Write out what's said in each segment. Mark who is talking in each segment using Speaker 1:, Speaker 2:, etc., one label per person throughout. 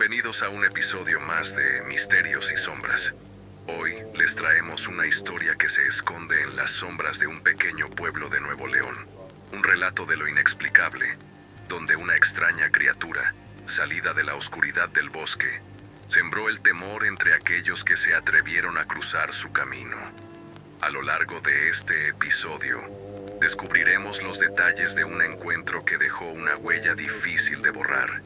Speaker 1: Bienvenidos a un episodio más de Misterios y Sombras. Hoy les traemos una historia que se esconde en las sombras de un pequeño pueblo de Nuevo León. Un relato de lo inexplicable, donde una extraña criatura, salida de la oscuridad del bosque, sembró el temor entre aquellos que se atrevieron a cruzar su camino. A lo largo de este episodio, descubriremos los detalles de un encuentro que dejó una huella difícil de borrar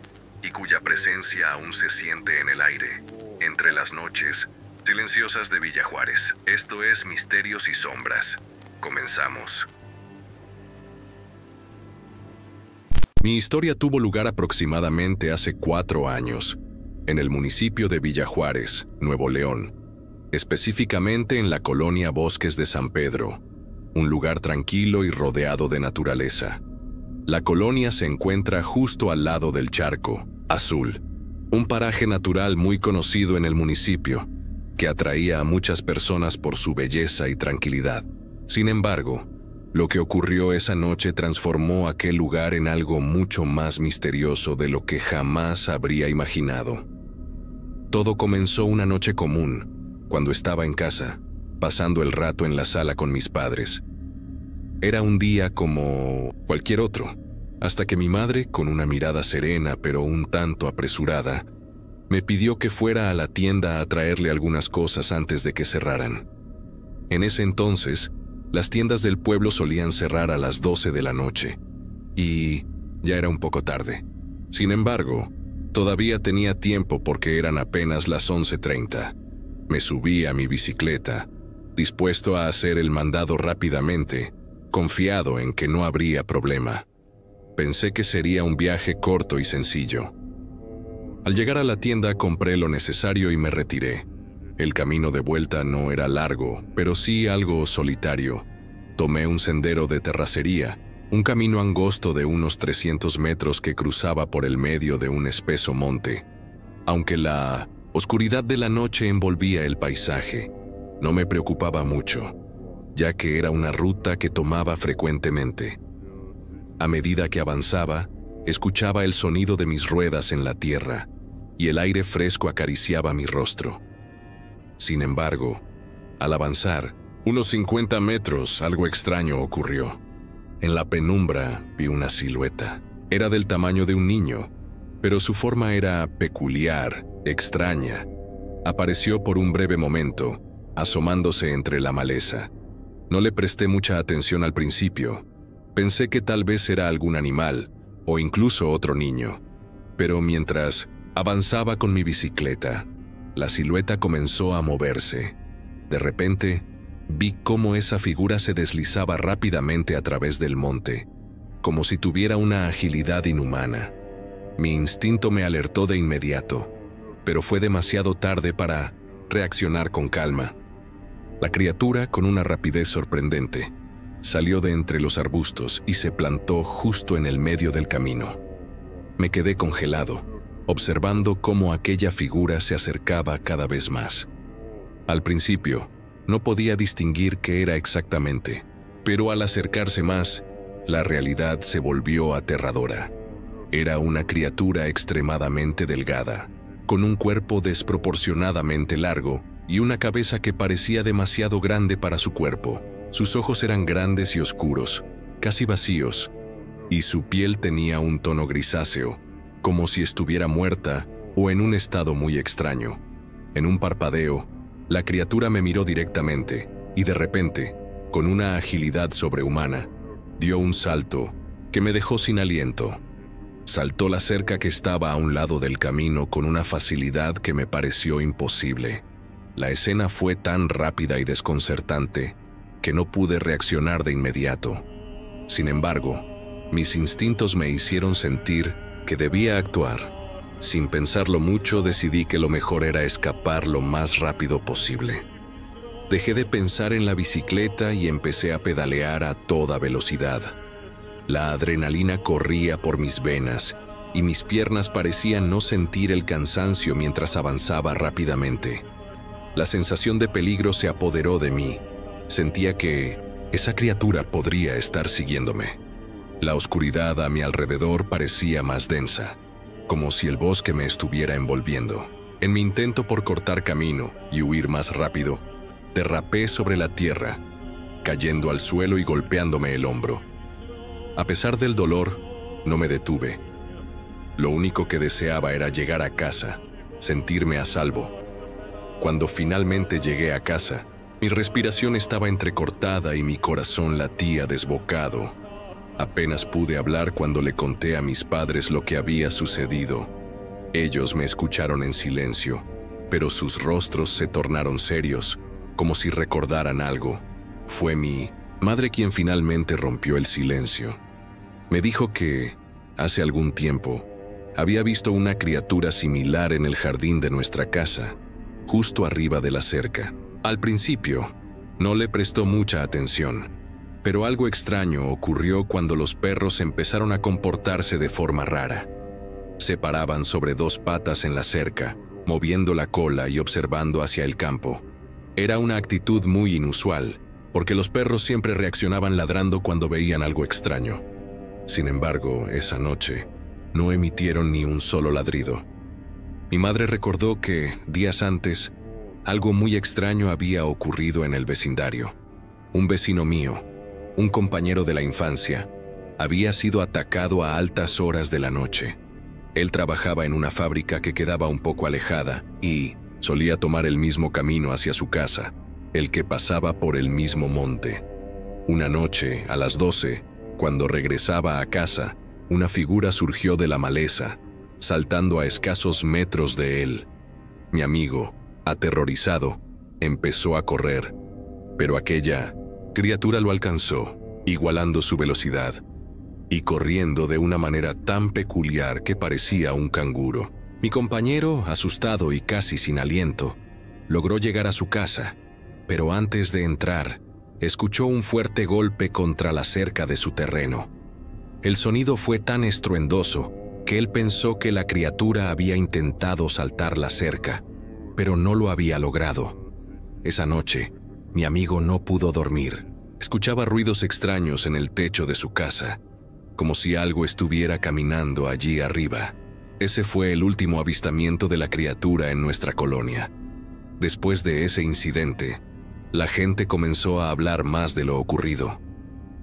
Speaker 1: y cuya presencia aún se siente en el aire, entre las noches silenciosas de Villa Juárez. Esto es Misterios y Sombras. Comenzamos. Mi historia tuvo lugar aproximadamente hace 4 años, en el municipio de Villa Juárez, Nuevo León, específicamente en la colonia Bosques de San Pedro, un lugar tranquilo y rodeado de naturaleza. La colonia se encuentra justo al lado del Charco Azul, un paraje natural muy conocido en el municipio, que atraía a muchas personas por su belleza y tranquilidad. Sin embargo, lo que ocurrió esa noche transformó aquel lugar en algo mucho más misterioso de lo que jamás habría imaginado. Todo comenzó una noche común, cuando estaba en casa, pasando el rato en la sala con mis padres. Era un día como cualquier otro, hasta que mi madre, con una mirada serena pero un tanto apresurada, me pidió que fuera a la tienda a traerle algunas cosas antes de que cerraran. En ese entonces, las tiendas del pueblo solían cerrar a las 12 de la noche, y ya era un poco tarde. Sin embargo, todavía tenía tiempo porque eran apenas las 11:30. Me subí a mi bicicleta, dispuesto a hacer el mandado rápidamente, confiado en que no habría problema. Pensé que sería un viaje corto y sencillo. Al llegar a la tienda compré lo necesario y me retiré. El camino de vuelta no era largo, pero sí algo solitario. Tomé un sendero de terracería, un camino angosto de unos 300 metros que cruzaba por el medio de un espeso monte. Aunque la oscuridad de la noche envolvía el paisaje, no me preocupaba mucho, ya que era una ruta que tomaba frecuentemente. A medida que avanzaba, escuchaba el sonido de mis ruedas en la tierra, y el aire fresco acariciaba mi rostro. Sin embargo, al avanzar unos 50 metros, algo extraño ocurrió. En la penumbra vi una silueta. Era del tamaño de un niño, pero su forma era peculiar, extraña. Apareció por un breve momento, asomándose entre la maleza. No le presté mucha atención al principio. Pensé que tal vez era algún animal, o incluso otro niño. Pero mientras avanzaba con mi bicicleta, la silueta comenzó a moverse. De repente, vi cómo esa figura se deslizaba rápidamente a través del monte, como si tuviera una agilidad inhumana. Mi instinto me alertó de inmediato, pero fue demasiado tarde para reaccionar con calma. La criatura, con una rapidez sorprendente, salió de entre los arbustos y se plantó justo en el medio del camino. Me quedé congelado, observando cómo aquella figura se acercaba cada vez más. Al principio, no podía distinguir qué era exactamente, pero al acercarse más, la realidad se volvió aterradora. Era una criatura extremadamente delgada, con un cuerpo desproporcionadamente largo y una cabeza que parecía demasiado grande para su cuerpo. Sus ojos eran grandes y oscuros, casi vacíos, y su piel tenía un tono grisáceo, como si estuviera muerta o en un estado muy extraño. En un parpadeo, la criatura me miró directamente y de repente, con una agilidad sobrehumana, dio un salto que me dejó sin aliento. Saltó la cerca que estaba a un lado del camino con una facilidad que me pareció imposible. La escena fue tan rápida y desconcertante que no pude reaccionar de inmediato. Sin embargo, mis instintos me hicieron sentir que debía actuar. Sin pensarlo mucho, decidí que lo mejor era escapar lo más rápido posible. Dejé de pensar en la bicicleta y empecé a pedalear a toda velocidad. La adrenalina corría por mis venas y mis piernas parecían no sentir el cansancio mientras avanzaba rápidamente. La sensación de peligro se apoderó de mí. Sentía que esa criatura podría estar siguiéndome. La oscuridad a mi alrededor parecía más densa. como si el bosque me estuviera envolviendo. En mi intento por cortar camino y huir más rápido, derrapé sobre la tierra, cayendo al suelo y golpeándome el hombro. A pesar del dolor, no me detuve. Lo único que deseaba era llegar a casa, sentirme a salvo. Cuando finalmente llegué a casa, mi respiración estaba entrecortada y mi corazón latía desbocado. Apenas pude hablar cuando le conté a mis padres lo que había sucedido. Ellos me escucharon en silencio, pero sus rostros se tornaron serios, como si recordaran algo. Fue mi madre quien finalmente rompió el silencio. Me dijo que, hace algún tiempo, había visto una criatura similar en el jardín de nuestra casa, justo arriba de la cerca. Al principio, no le prestó mucha atención, pero algo extraño ocurrió cuando los perros empezaron a comportarse de forma rara. Se paraban sobre dos patas en la cerca, moviendo la cola y observando hacia el campo. Era una actitud muy inusual, porque los perros siempre reaccionaban ladrando cuando veían algo extraño. Sin embargo, esa noche, no emitieron ni un solo ladrido. Mi madre recordó que, días antes, algo muy extraño había ocurrido en el vecindario. Un vecino mío, un compañero de la infancia, había sido atacado a altas horas de la noche. Él trabajaba en una fábrica que quedaba un poco alejada y solía tomar el mismo camino hacia su casa, el que pasaba por el mismo monte. Una noche, a las 12, cuando regresaba a casa, una figura surgió de la maleza, saltando a escasos metros de él. Mi amigo, aterrorizado, empezó a correr, pero aquella criatura lo alcanzó, igualando su velocidad, y corriendo de una manera tan peculiar que parecía un canguro. Mi compañero, asustado y casi sin aliento, logró llegar a su casa, pero antes de entrar, escuchó un fuerte golpe contra la cerca de su terreno. El sonido fue tan estruendoso que él pensó que la criatura había intentado saltar la cerca, pero no lo había logrado. Esa noche, mi amigo no pudo dormir. Escuchaba ruidos extraños en el techo de su casa, como si algo estuviera caminando allí arriba. Ese fue el último avistamiento de la criatura en nuestra colonia. Después de ese incidente, la gente comenzó a hablar más de lo ocurrido.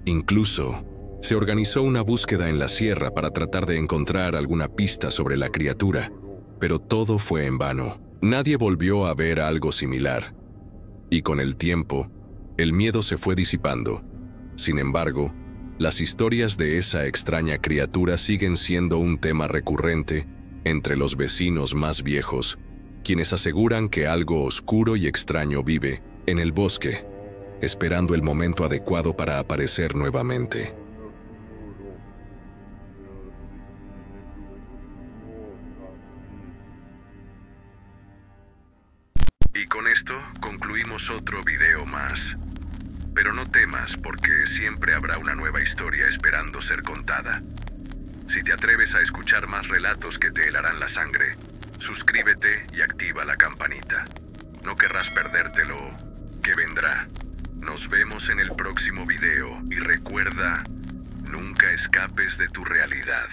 Speaker 1: Incluso, se organizó una búsqueda en la sierra para tratar de encontrar alguna pista sobre la criatura, pero todo fue en vano. Nadie volvió a ver algo similar. Y con el tiempo, el miedo se fue disipando. Sin embargo, las historias de esa extraña criatura siguen siendo un tema recurrente entre los vecinos más viejos, quienes aseguran que algo oscuro y extraño vive en el bosque, esperando el momento adecuado para aparecer nuevamente. Y con esto concluimos otro video más. Pero no temas, porque siempre habrá una nueva historia esperando ser contada. Si te atreves a escuchar más relatos que te helarán la sangre, suscríbete y activa la campanita. No querrás perdértelo, que vendrá. Nos vemos en el próximo video y recuerda, nunca escapes de tu realidad.